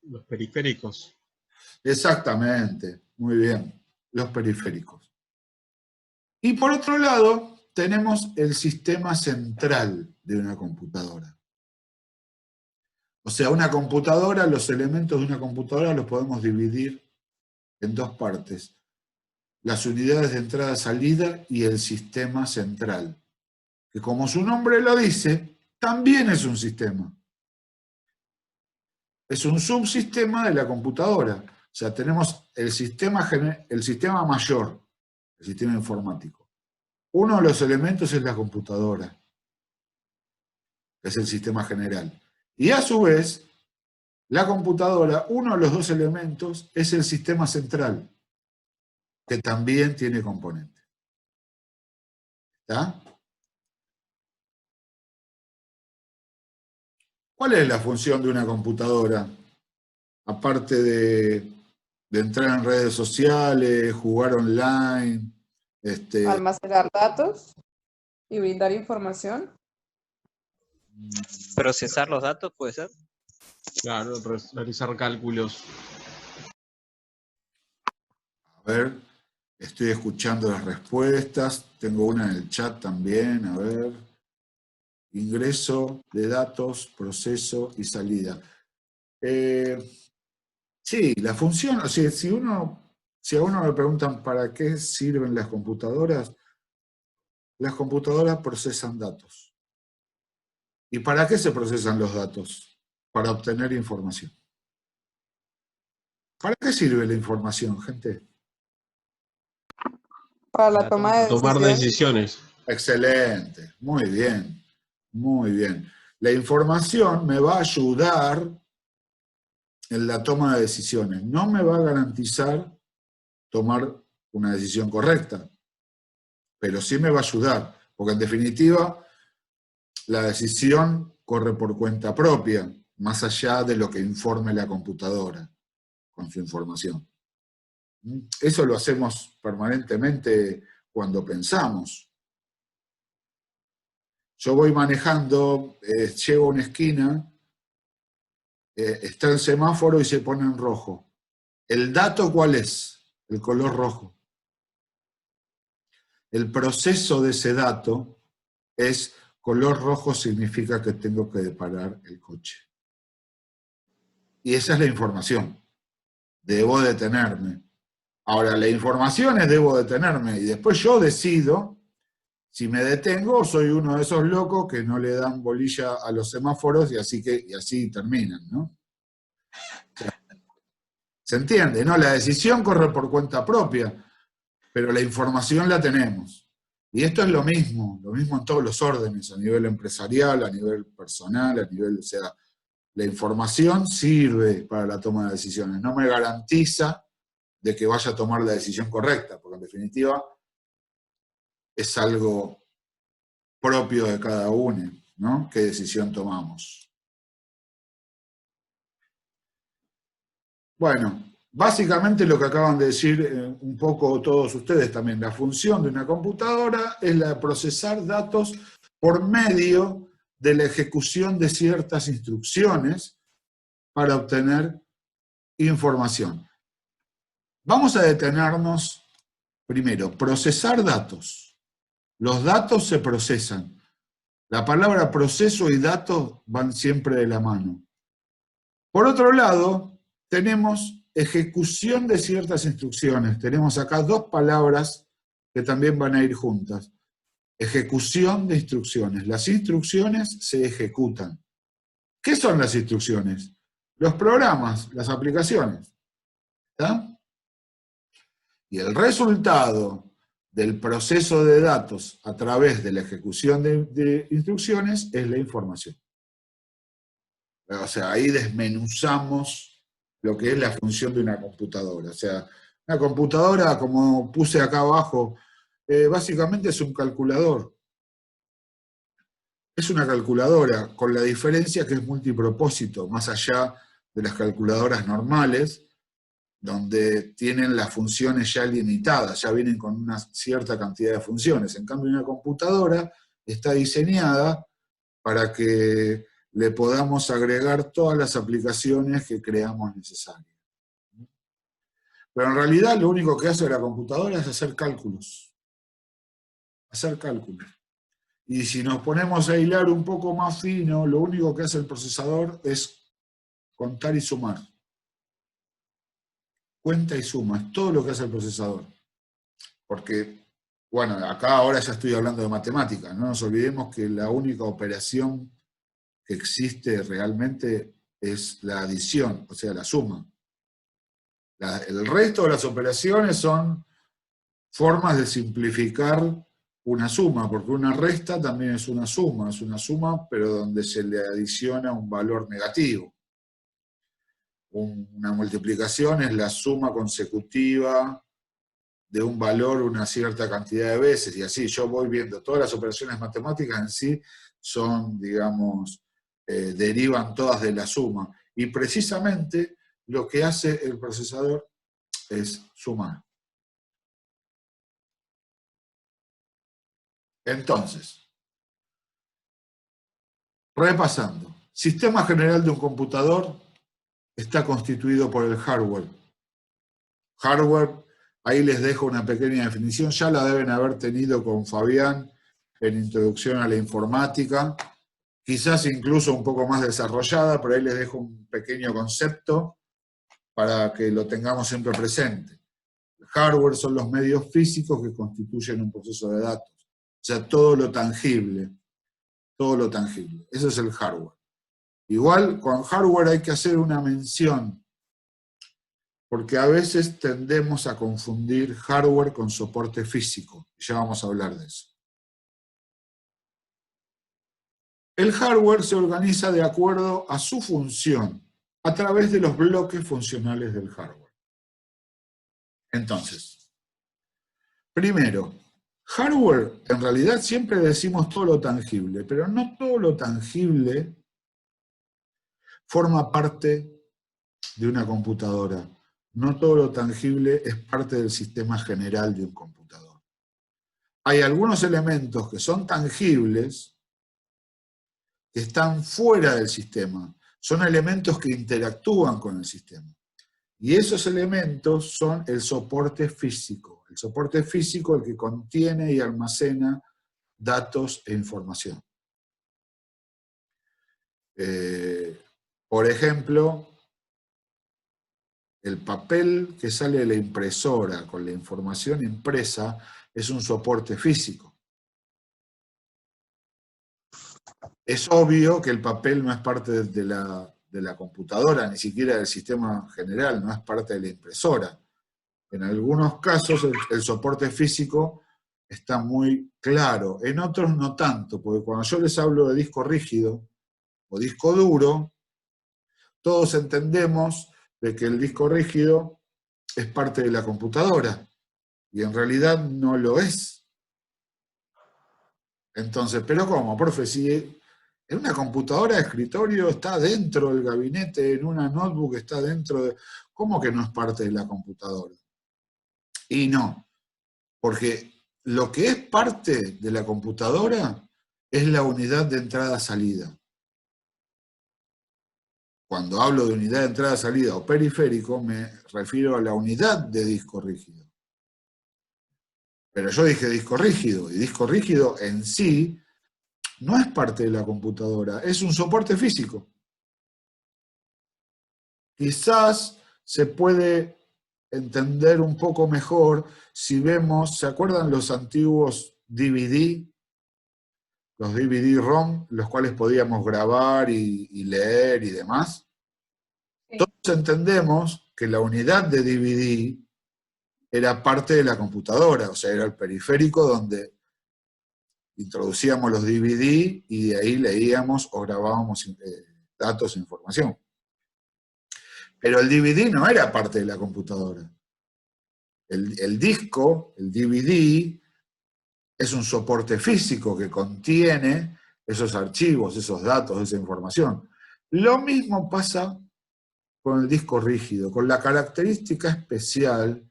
Los periféricos. Exactamente, muy bien, los periféricos. Y por otro lado, tenemos el sistema central de una computadora. O sea, una computadora, los elementos de una computadora los podemos dividir en 2 partes. Las unidades de entrada-salida y el sistema central, que como su nombre lo dice, también es un sistema. Es un subsistema de la computadora. O sea, tenemos el sistema mayor, el sistema informático. Uno de los elementos es la computadora, que es el sistema general. Y a su vez, la computadora, uno de los 2 elementos, es el sistema central, que también tiene componentes. ¿Está? ¿Cuál es la función de una computadora? Aparte de entrar en redes sociales, jugar online. Almacenar datos y brindar información. ¿Procesar los datos puede ser? Claro, realizar cálculos. A ver, estoy escuchando las respuestas. Tengo una en el chat también, a ver. Ingreso de datos, proceso y salida. Sí, la función, o sea, si a uno le preguntan para qué sirven las computadoras procesan datos. ¿Y para qué se procesan los datos? Para obtener información. ¿Para qué sirve la información, gente? Para la toma de Tomar decisiones. Excelente, muy bien, muy bien. La información me va a ayudar en la toma de decisiones. No me va a garantizar tomar una decisión correcta, pero sí me va a ayudar, porque en definitiva la decisión corre por cuenta propia. más allá de lo que informe la computadora con su información. Eso lo hacemos permanentemente cuando pensamos. Yo voy manejando, llego a una esquina, está el semáforo y se pone en rojo. ¿El dato cuál es? El color rojo. El proceso de ese dato es color rojo, significa que tengo que parar el coche. Y esa es la información. Debo detenerme. Ahora, la información es debo detenerme y después yo decido si me detengo o soy uno de esos locos que no le dan bolilla a los semáforos y así terminan, ¿no? ¿Se entiende? ¿No? La decisión corre por cuenta propia, pero la información la tenemos. Y esto es lo mismo en todos los órdenes, a nivel empresarial, a nivel personal, a nivel, o sea, la información sirve para la toma de decisiones, no me garantiza de que vaya a tomar la decisión correcta, porque en definitiva es algo propio de cada uno, ¿no? ¿Qué decisión tomamos? Bueno, básicamente lo que acaban de decir un poco todos ustedes también, la función de una computadora es la de procesar datos por medio de la ejecución de ciertas instrucciones para obtener información. Vamos a detenernos primero, procesar datos. Los datos se procesan. La palabra proceso y datos van siempre de la mano. Por otro lado, tenemos ejecución de ciertas instrucciones. Tenemos acá dos palabras que también van a ir juntas. Ejecución de instrucciones. Las instrucciones se ejecutan. ¿Qué son las instrucciones? Los programas, las aplicaciones. ¿Está? Y el resultado del proceso de datos a través de la ejecución de instrucciones es la información. O sea, ahí desmenuzamos lo que es la función de una computadora. O sea, una computadora, como puse acá abajo, básicamente es un calculador. Es una calculadora, con la diferencia que es multipropósito, más allá de las calculadoras normales, donde tienen las funciones ya limitadas, ya vienen con una cierta cantidad de funciones. En cambio, una computadora está diseñada para que le podamos agregar todas las aplicaciones que creamos necesarias. Pero en realidad lo único que hace la computadora es hacer cálculos. Hacer cálculos. Y si nos ponemos a hilar un poco más fino, lo único que hace el procesador es contar y sumar. Cuenta y suma, es todo lo que hace el procesador. Porque, bueno, acá ahora ya estoy hablando de matemática, no nos olvidemos que la única operación que existe realmente es la adición, o sea, la suma. El resto de las operaciones son formas de simplificar una suma, porque una resta también es una suma, pero donde se le adiciona un valor negativo. Una multiplicación es la suma consecutiva de un valor una cierta cantidad de veces, y así yo voy viendo. Todas las operaciones matemáticas en sí son, digamos, derivan todas de la suma. Y precisamente lo que hace el procesador es sumar. Entonces, repasando, sistema general de un computador está constituido por el hardware. Hardware, ahí les dejo una pequeña definición, ya la deben haber tenido con Fabián en Introducción a la Informática, quizás incluso un poco más desarrollada, pero ahí les dejo un pequeño concepto para que lo tengamos siempre presente. El hardware son los medios físicos que constituyen un proceso de datos. O sea, todo lo tangible. Todo lo tangible. Eso es el hardware. Igual, con hardware hay que hacer una mención, porque a veces tendemos a confundir hardware con soporte físico. Ya vamos a hablar de eso. El hardware se organiza de acuerdo a su función, a través de los bloques funcionales del hardware. Entonces, primero, hardware, en realidad siempre decimos todo lo tangible, pero no todo lo tangible forma parte de una computadora. No todo lo tangible es parte del sistema general de un computador. Hay algunos elementos que son tangibles, que están fuera del sistema. Son elementos que interactúan con el sistema. Y esos elementos son el soporte físico. El soporte físico, el que contiene y almacena datos e información. Por ejemplo, el papel que sale de la impresora con la información impresa es un soporte físico. Es obvio que el papel no es parte de la computadora, ni siquiera del sistema general, no es parte de la impresora. En algunos casos el soporte físico está muy claro, en otros no tanto, porque cuando yo les hablo de disco rígido o disco duro, todos entendemos de que el disco rígido es parte de la computadora, y en realidad no lo es. Entonces, ¿pero cómo, profe? Si en una computadora de escritorio está dentro del gabinete, en una notebook está dentro de... ¿Cómo que no es parte de la computadora? Y no, porque lo que es parte de la computadora es la unidad de entrada-salida. Cuando hablo de unidad de entrada-salida o periférico, me refiero a la unidad de disco rígido. Pero yo dije disco rígido, y disco rígido en sí no es parte de la computadora, es un soporte físico. Quizás se puede entender un poco mejor si vemos, ¿se acuerdan los antiguos DVD? Los DVD-ROM, los cuales podíamos grabar y leer y demás. Sí. Todos entendemos que la unidad de DVD era parte de la computadora, o sea, era el periférico donde introducíamos los DVD y de ahí leíamos o grabábamos datos e información. Pero el DVD no era parte de la computadora. El disco, el DVD, es un soporte físico que contiene esos archivos, esos datos, esa información. Lo mismo pasa con el disco rígido, con la característica especial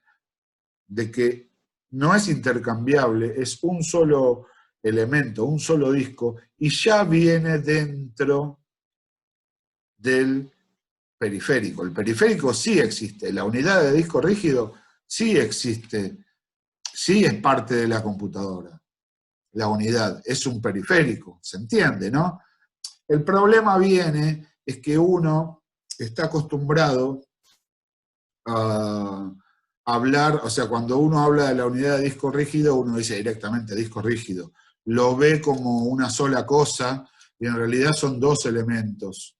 de que no es intercambiable, es un solo elemento, un solo disco, y ya viene dentro del periférico. El periférico sí existe, la unidad de disco rígido sí existe, sí es parte de la computadora. La unidad es un periférico, ¿se entiende, no? El problema viene es que uno está acostumbrado a hablar, o sea, cuando uno habla de la unidad de disco rígido, uno dice directamente disco rígido. Lo ve como una sola cosa y en realidad son dos elementos.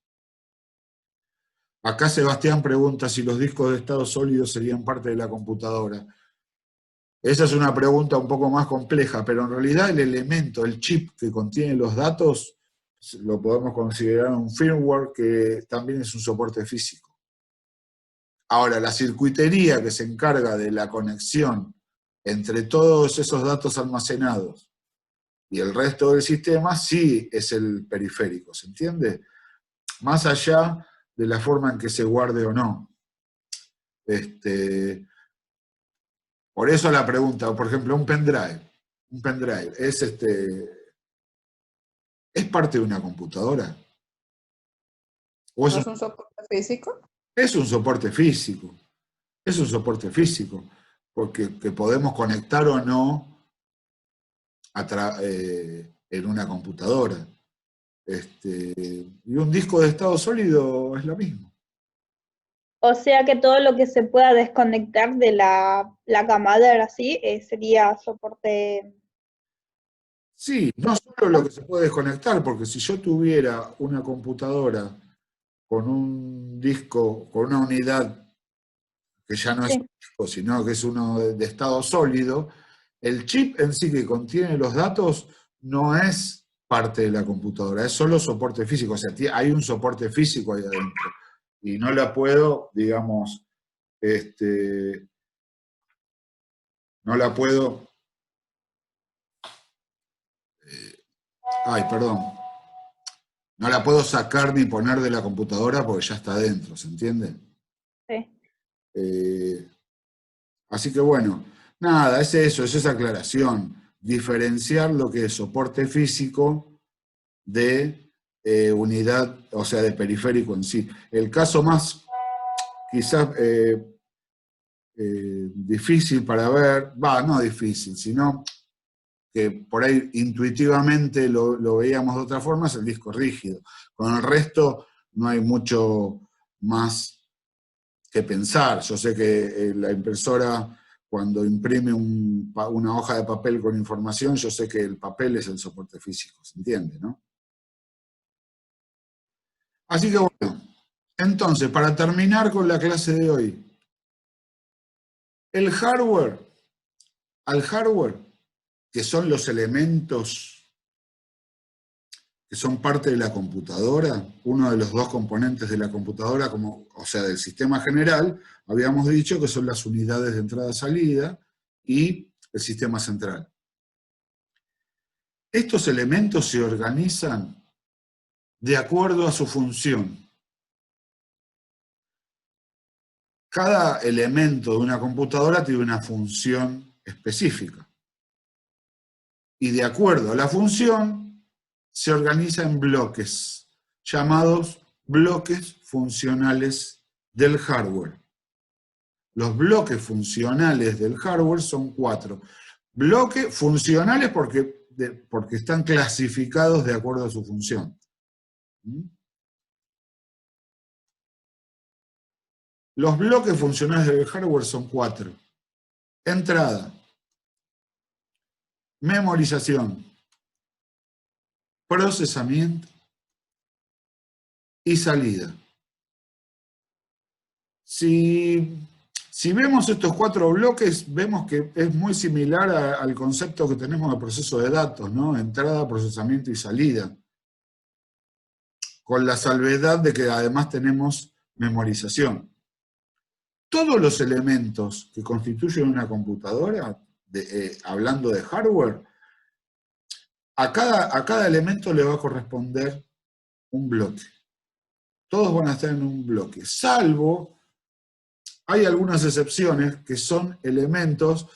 Acá Sebastián pregunta si los discos de estado sólido serían parte de la computadora. Esa es una pregunta un poco más compleja, pero en realidad el elemento, el chip que contiene los datos, lo podemos considerar un firmware que también es un soporte físico. Ahora, la circuitería que se encarga de la conexión entre todos esos datos almacenados y el resto del sistema, sí es el periférico, ¿se entiende? Más allá de la forma en que se guarde o no. Por eso la pregunta, por ejemplo, un pendrive ¿es parte de una computadora? ¿No es un soporte físico? Es un soporte físico. Es un soporte físico. Porque que podemos conectar o no en una computadora. Y un disco de estado sólido es lo mismo. O sea que todo lo que se pueda desconectar de la camadera, ¿sí? Sería soporte. Sí, no solo lo que se puede desconectar, porque si yo tuviera una computadora con un disco, con una unidad que ya no es un disco, sino que es uno de estado sólido, el chip en sí que contiene los datos no es parte de la computadora, es solo soporte físico, o sea, hay un soporte físico ahí adentro. Y no la puedo, digamos, no la puedo... ay, perdón. No la puedo sacar ni poner de la computadora porque ya está dentro, ¿se entiende? Sí. Así que bueno, nada, es eso, es esa aclaración. Diferenciar lo que es soporte físico de unidad, o sea, de periférico en sí. El caso más, quizás, difícil para ver, no difícil, sino que por ahí intuitivamente lo veíamos de otra forma, es el disco rígido. Con el resto no hay mucho más que pensar. Yo sé que la impresora, cuando imprime una hoja de papel con información, yo sé que el papel es el soporte físico, ¿se entiende, no? Así que bueno, entonces, para terminar con la clase de hoy, al hardware, que son los elementos que son parte de la computadora, uno de los dos componentes de la computadora, o sea, del sistema general, habíamos dicho que son las unidades de entrada-salida y el sistema central. Estos elementos se organizan de acuerdo a su función. Cada elemento de una computadora tiene una función específica. Y de acuerdo a la función, se organiza en bloques, llamados bloques funcionales del hardware. Los bloques funcionales del hardware son 4. Bloques funcionales porque están clasificados de acuerdo a su función. Los bloques funcionales del hardware son 4. Entrada, memorización, procesamiento y salida. Si vemos estos 4 bloques, vemos que es muy similar al concepto que tenemos de proceso de datos, ¿no? Entrada, procesamiento y salida. Con la salvedad de que además tenemos memorización. Todos los elementos que constituyen una computadora, hablando de hardware, a cada elemento le va a corresponder un bloque. Todos van a estar en un bloque, salvo, hay algunas excepciones que son elementos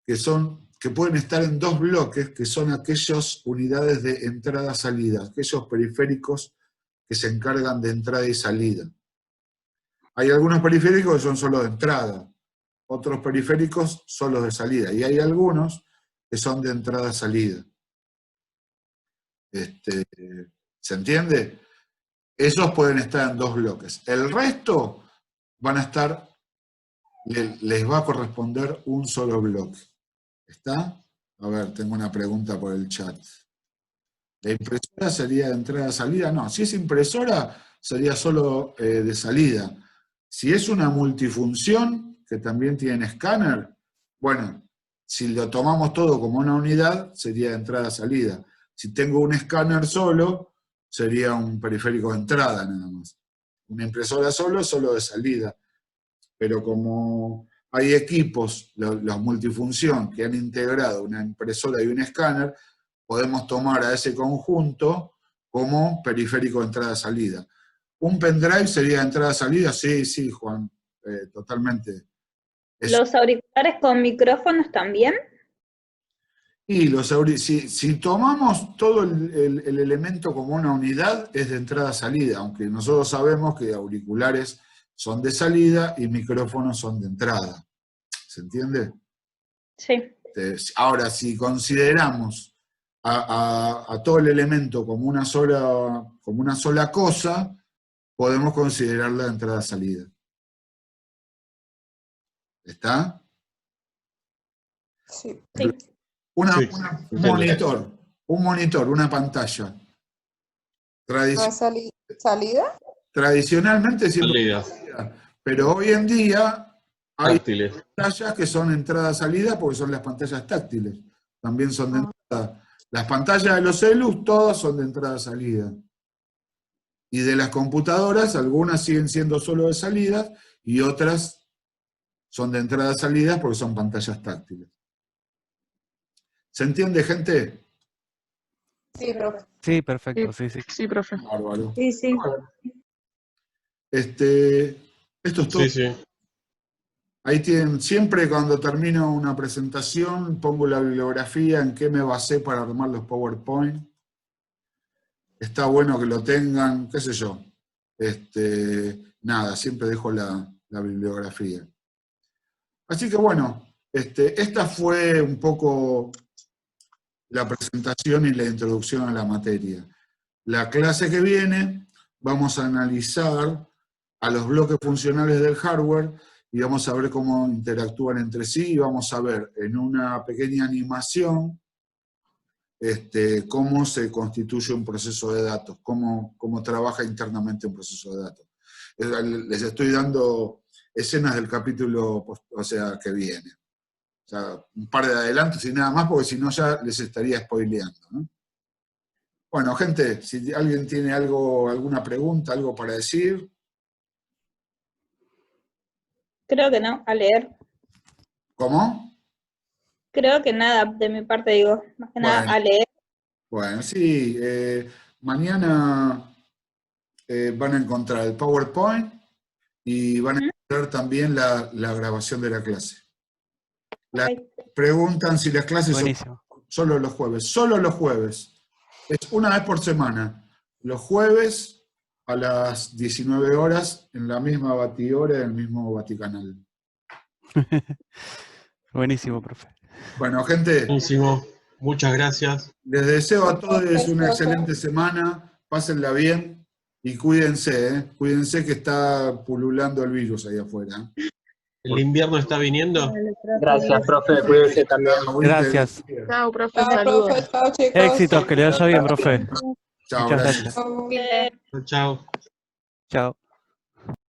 que pueden estar en 2 bloques, que son aquellas unidades de entrada-salida, aquellos periféricos que se encargan de entrada y salida. Hay algunos periféricos que son solo de entrada, otros periféricos solo de salida, y hay algunos que son de entrada-salida. ¿Se entiende? Esos pueden estar en 2 bloques. El resto van a estar, les va a corresponder un solo bloque. ¿Está? A ver, tengo una pregunta por el chat. ¿La impresora sería de entrada-salida? No, si es impresora, sería solo de salida. Si es una multifunción, que también tiene escáner, bueno, si lo tomamos todo como una unidad, sería de entrada-salida. Si tengo un escáner solo, sería un periférico de entrada nada más. Una impresora solo de salida. Pero como hay equipos, los multifunción, que han integrado una impresora y un escáner, podemos tomar a ese conjunto como periférico de entrada-salida. ¿Un pendrive sería de entrada-salida? Sí, Juan, totalmente. ¿Los auriculares con micrófonos también? Y si tomamos todo el elemento como una unidad, es de entrada-salida, aunque nosotros sabemos que auriculares son de salida y micrófonos son de entrada. ¿Se entiende? Sí. Ahora, si consideramos a todo el elemento como una sola cosa, podemos considerarla de entrada-salida. ¿Está? Sí. Un monitor, una pantalla. ¿Salida? Tradicionalmente siempre salida, pero hoy en día hay Táctiles. pantallas que son entrada-salida porque son las pantallas táctiles. También son de entrada. Las pantallas de los celus todas son de entrada-salida. Y de las computadoras, algunas siguen siendo solo de salida y otras son de entrada-salida porque son pantallas táctiles. ¿Se entiende, gente? Sí, profe. Sí, perfecto, sí, sí. Sí, profe. Bárbaro. Sí, sí. Esto es todo. Sí, sí. Ahí tienen, siempre cuando termino una presentación, pongo la bibliografía en qué me basé para armar los PowerPoint. Está bueno que lo tengan, qué sé yo. Nada, siempre dejo la bibliografía. Así que bueno, esta fue un poco la presentación y la introducción a la materia. La clase que viene vamos a analizar a los bloques funcionales del hardware y vamos a ver cómo interactúan entre sí y vamos a ver en una pequeña animación cómo se constituye un proceso de datos, cómo trabaja internamente un proceso de datos. Les estoy dando escenas del capítulo, que viene. O sea, un par de adelantos y nada más, porque si no ya les estaría spoileando, ¿no? Bueno, gente, si alguien tiene alguna pregunta, algo para decir. Creo que no, a leer. ¿Cómo? Creo que nada, de mi parte digo, más que nada a leer. Bueno, sí, mañana van a encontrar el PowerPoint y van a encontrar también la grabación de la clase. Preguntan si las clases son solo los jueves. Solo los jueves. Es una vez por semana. Los jueves a las 19 horas en la misma batidora, en el mismo Vaticanal. Buenísimo, profe. Bueno, gente. Buenísimo. Muchas gracias. Les deseo a todos una excelente semana. Pásenla bien y cuídense, ¿eh? Cuídense que está pululando el virus ahí afuera. ¿El invierno está viniendo? Gracias, profe. Cuídese también. Gracias. Chao, profe. Chao, Saludos. profe. Chao, chicos. Éxitos, que le vaya bien, profe. Chao, Muchas gracias. gracias. Chao. Chao.